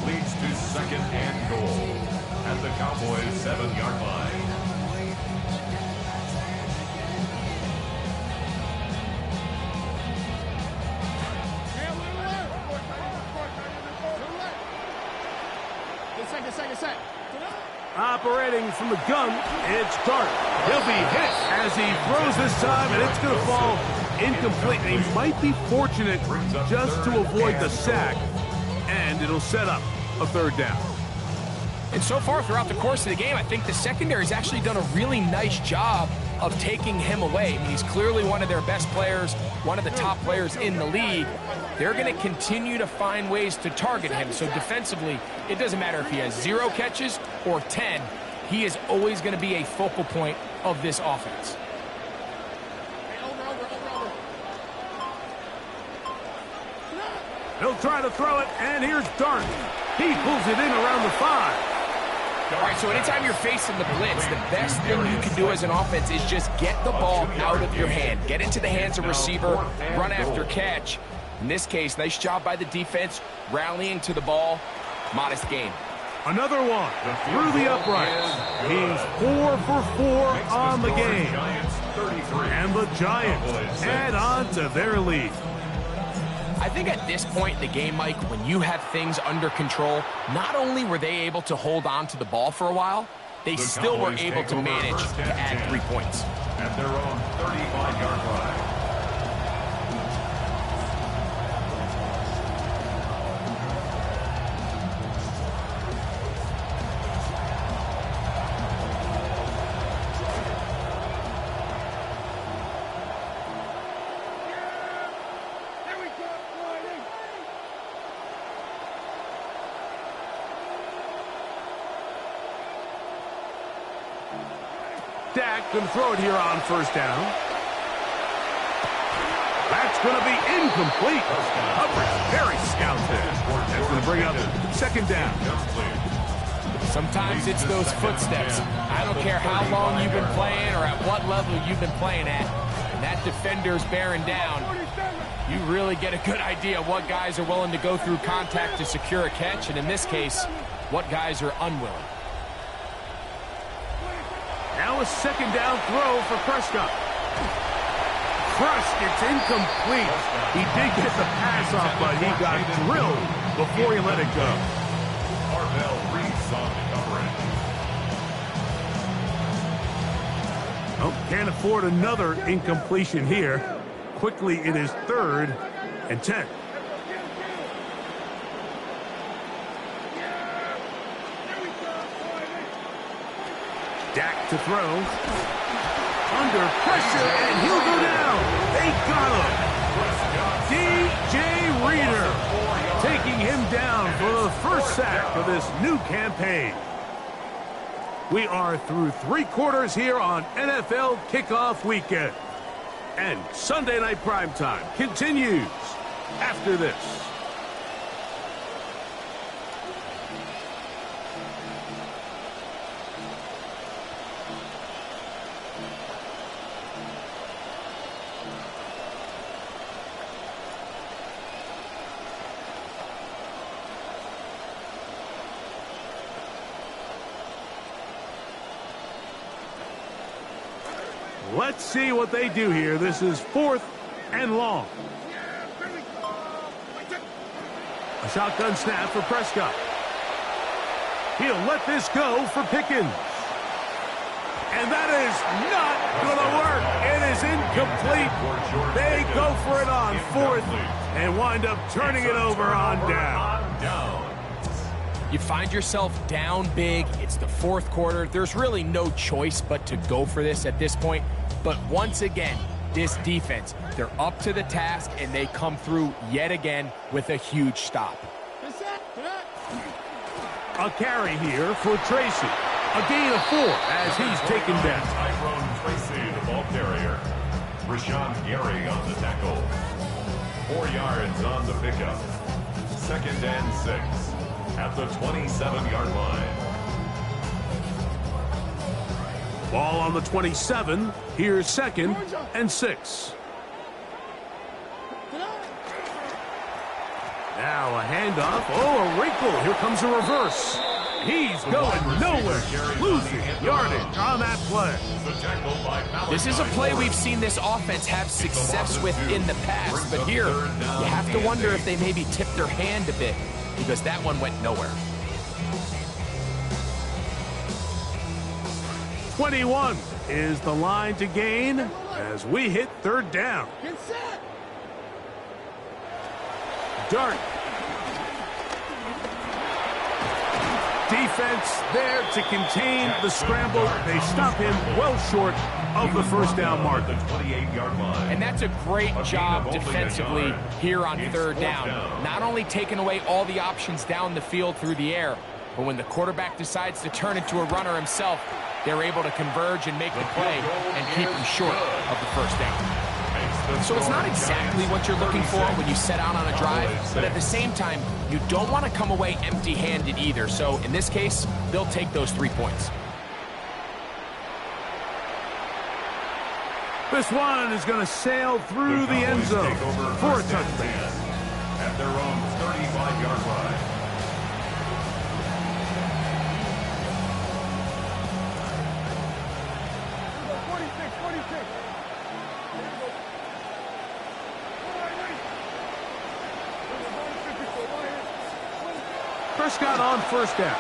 Leads to 2nd and goal at the Cowboys' 7-yard line. Second. Operating from the gun, it's Dart. He'll be hit as he throws this time, and it's going to fall incomplete. And he might be fortunate just to avoid the sack, and it'll set up a 3rd down. And so far throughout the course of the game, I think the secondary's actually done a really nice job of taking him away. I mean, he's clearly one of their best players, one of the top players in the league. They're going to continue to find ways to target him. So defensively, it doesn't matter if he has 0 catches or 10. He is always going to be a focal point of this offense. He'll try to throw it, and here's Dart. He pulls it in around the 5. All right, so anytime you're facing the blitz, the best thing you can do as an offense is just get the ball out of your hand. Get into the hands of receiver, run after catch. In this case, nice job by the defense, rallying to the ball. Modest gain. Another one through the uprights. He's 4 for 4 on the game. And the Giants add on to their lead. I think at this point in the game, Mike, when you have things under control, not only were they able to hold on to the ball for a while, they still were able to manage to add 3 points. At their own 35-yard line. Dak going to throw it here on first down. That's going to be incomplete. Coverage very scout there. That's going to bring up second down. Sometimes it's those footsteps. I don't care how long you've been playing or at what level you've been playing at. And that defender's bearing down. You really get a good idea of what guys are willing to go through contact to secure a catch, and in this case, what guys are unwilling. Now a second down throw for Prescott. Crushed, it's incomplete. He did get the pass off, but he got drilled before he let it go. Arvell Reese on the coverage. Oh, can't afford another incompletion here. Quickly in his 3rd and 10. Dak to throw. Under pressure, and he'll go down. They got him. DJ Reader taking him down for the first sack of this new campaign. We are through 3 quarters here on NFL Kickoff Weekend. And Sunday Night Primetime continues after this. Let's see what they do here. This is 4th and long. A shotgun snap for Prescott. He'll let this go for Pickens. And that is not going to work. It is incomplete. They go for it on 4th and wind up turning it over on down. You find yourself down big. It's the 4th quarter. There's really no choice but to go for this at this point. But once again, this defense, they're up to the task, and they come through yet again with a huge stop. A carry here for Tracy. A gain of 4 as he's taken down. Tyrone Tracy, the ball carrier. Rashawn Gary on the tackle. 4 yards on the pickup. 2nd and 6 at the 27-yard line. Ball on the 27. Here's 2nd and 6. Now a handoff. Oh, a wrinkle. Here comes a reverse. He's going nowhere. Losing yardage on that play. This is a play we've seen this offense have success with in the past, but here you have to wonder if they maybe tipped their hand a bit, because that one went nowhere. 21 is the line to gain as we hit 3rd down. Dart. Defense there to contain the scramble. They stop him well short of the first down mark. The 28-yard line. And that's a great job defensively here on 3rd down. Not only taking away all the options down the field through the air, but when the quarterback decides to turn into a runner himself, they're able to converge and make the play and keep him short of the first down. Makes the So it's not exactly what you're looking for when you set out on a drive, but at the same time, you don't want to come away empty-handed either. So in this case, they'll take those 3 points. This one is going to sail through the end zone for a touchdown. At their own 35-yard line. Prescott on first down.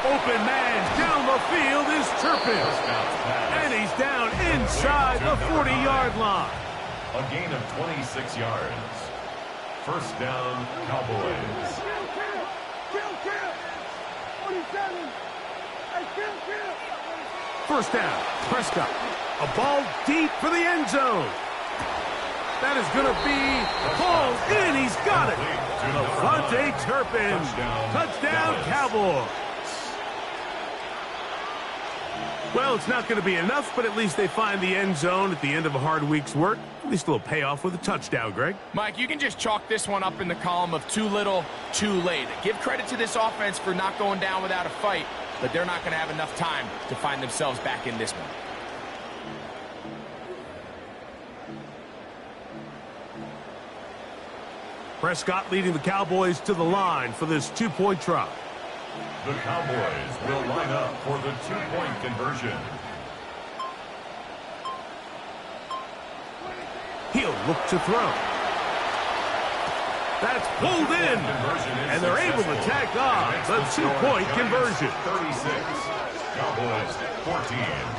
Open man down the field is Turpin. And he's down inside the 40-yard line. A gain of 26 yards. First down, Cowboys. First down, Prescott. A ball deep for the end zone. That is going to be called in. He's got it. Devontae Turpin. Touchdown, Cowboys. Well, it's not going to be enough, but at least they find the end zone at the end of a hard week's work. At least a little payoff with a touchdown, Greg. Mike, you can just chalk this one up in the column of too little, too late. Give credit to this offense for not going down without a fight, but they're not going to have enough time to find themselves back in this one. Prescott leading the Cowboys to the line for this two-point try. The Cowboys will line up for the two-point conversion. He'll look to throw. That's pulled in, and they're able to tack on the two-point conversion. 36, Cowboys 14.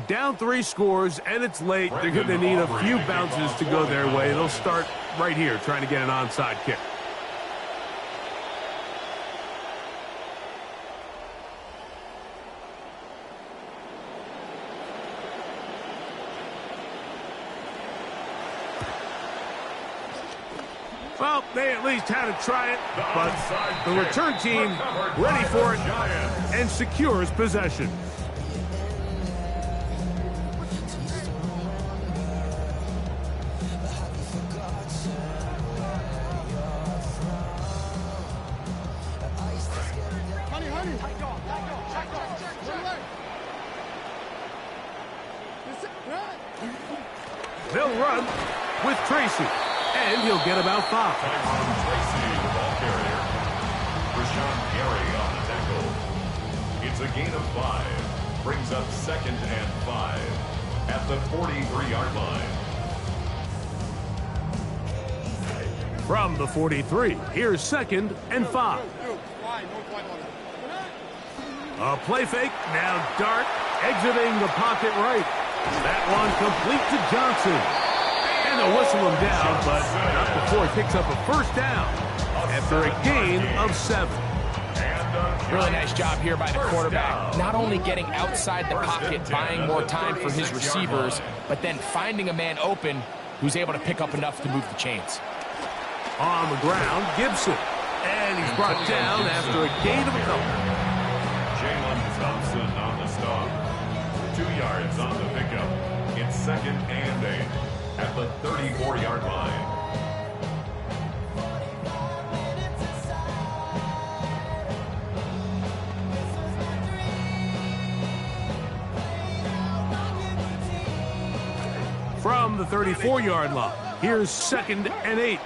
Down 3 scores, and it's late. They're going to need a few bounces to go their way. They'll start right here trying to get an onside kick. Well, they at least had to try it, but the return team ready for it and secures possession. They'll run with Tracy, and he'll get about 5. Tracy, the ball carrier. Gary on the tackle. It's a gain of 5. Brings up 2nd and 5 at the 43-yard line. From the 43, here's 2nd and 5. A play fake, now Dart exiting the pocket right. That one complete to Johnson. And they'll whistle him down, but not before he picks up a first down after a gain of 7. Really nice job here by the quarterback. Not only getting outside the pocket, buying more time for his receivers, but then finding a man open who's able to pick up enough to move the chains. On the ground, Gibson. And he's brought down after a gain of a couple. Jalen Thompson on the stop. 2 yards on the pickup. It's 2nd and 8 at the 34-yard line. From the 34-yard line, here's 2nd and 8.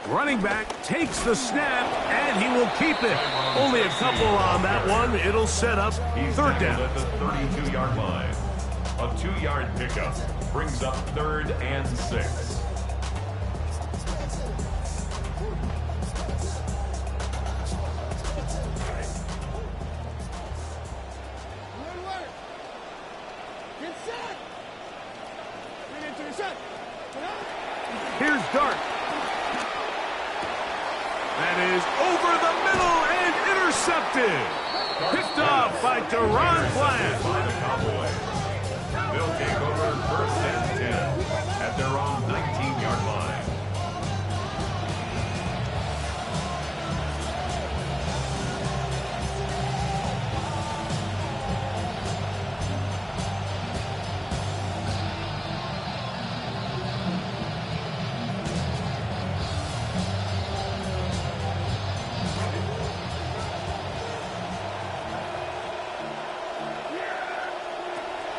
Running back takes the snap, and he will keep it. Only a couple on that one. It'll set up 3rd down. At the 32-yard line. A 2-yard pickup brings up 3rd and 6. Here's Dart. That is over the middle and intercepted. Picked off by Deron Bland. They'll take over 1st and 10 at their own 19-yard line.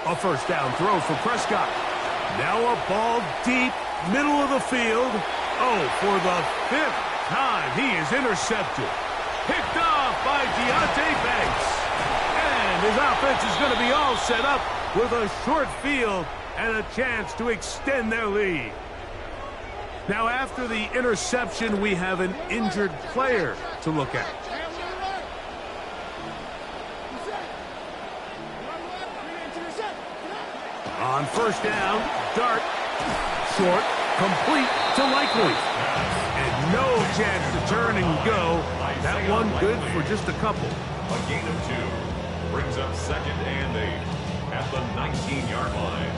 A first down throw for Prescott. Now a ball deep, middle of the field. Oh, for the 5th time, he is intercepted. Picked off by Deontay Banks. And his offense is going to be all set up with a short field and a chance to extend their lead. Now, after the interception, we have an injured player to look at. On first down, Dart, short, complete to Likely. And no chance to turn and go. That one good for just a couple. A gain of 2 brings up 2nd and 8 at the 19-yard line.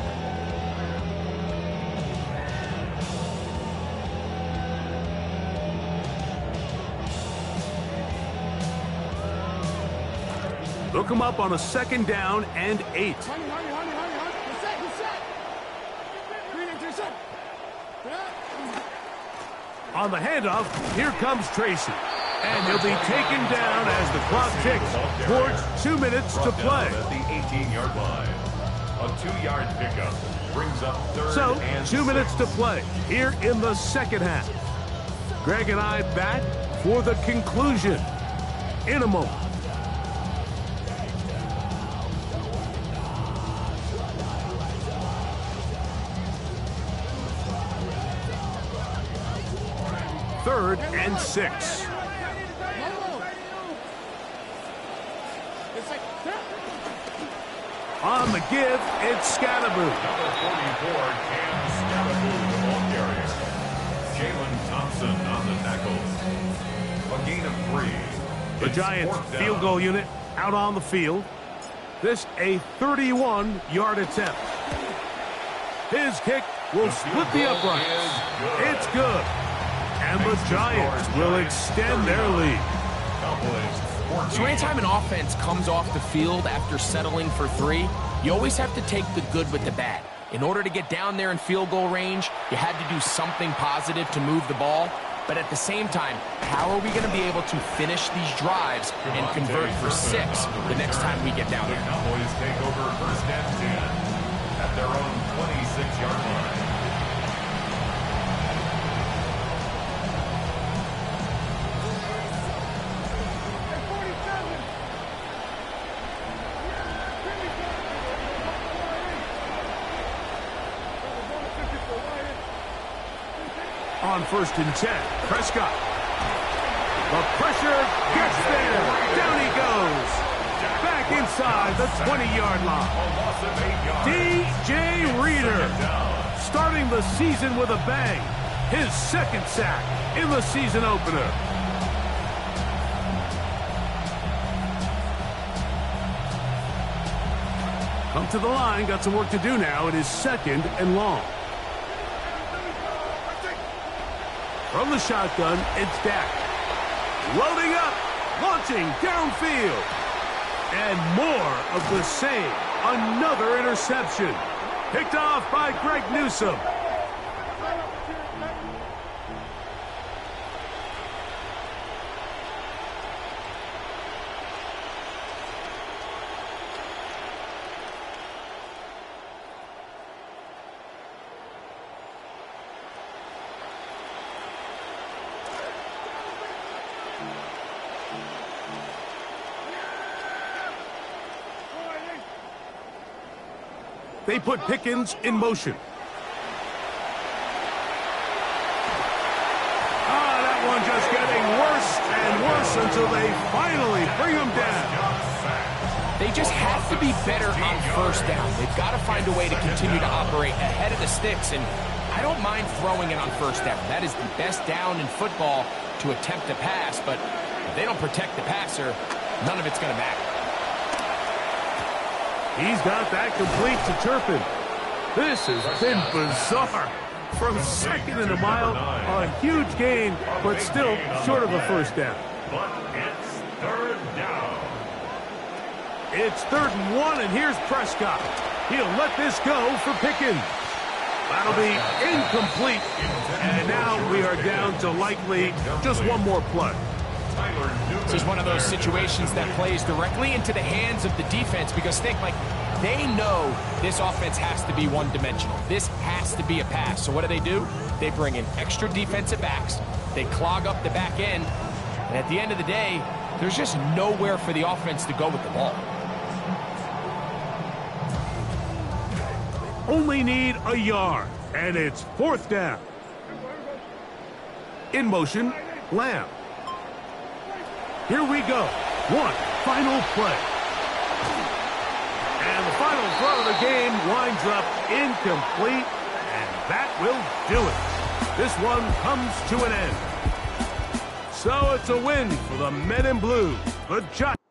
Look him up on a 2nd down and 8. On the handoff, here comes Tracy. And he'll be taken down as the clock ticks towards 2 minutes to play. At the 18-yard line. A 2-yard pickup brings up 3rd and 2 minutes 6. to play here in the second half. Greg and I back for the conclusion in a moment. Third and 6. On the give, it's Scatterboo. Number 44, Cam Scatterboo, the ball carrier. Jalen Thompson on the tackle. A gain of 3. The Giants field goal unit out on the field. This a 31-yard attempt. His kick will split the uprights. It's good. And the Giants will extend their lead. So anytime an offense comes off the field after settling for 3, you always have to take the good with the bad. In order to get down there in field goal range, you had to do something positive to move the ball. But at the same time, how are we going to be able to finish these drives and convert for 6 the next time we get down there? The Cowboys take over 1st and 10 at their own 26-yard line. On 1st and 10, Prescott. The pressure gets there. Down he goes. Back inside the 20-yard line. DJ Reader starting the season with a bang. His 2nd sack in the season opener. Come to the line. Got some work to do now. It is 2nd and long. From the shotgun, it's Dak. Loading up, launching downfield. And more of the same. Another interception. Picked off by Greg Newsome. They put Pickens in motion. That one just getting worse and worse until they finally bring him down. They just have to be better on 1st down. They've got to find a way to continue to operate ahead of the sticks, and I don't mind throwing it on 1st down. That is the best down in football to attempt a pass, but if they don't protect the passer, none of it's going to matter. He's got that complete to Turpin. This has been bizarre. From second and a mile, a huge gain, but still short of a first down. But it's third down. It's 3rd and 1, and here's Prescott. He'll let this go for Pickens. That'll be incomplete. And now we are down to likely just one more play. This is one of those situations that plays directly into the hands of the defense because think, like, they know this offense has to be one-dimensional. This has to be a pass. So what do? They bring in extra defensive backs. They clog up the back end. And at the end of the day, there's just nowhere for the offense to go with the ball. Only need a yard, and it's 4th down. In motion, Lamb. Here we go. One final play. And the final throw of the game winds up incomplete, and that will do it. This one comes to an end. So it's a win for the men in blue. The Giants.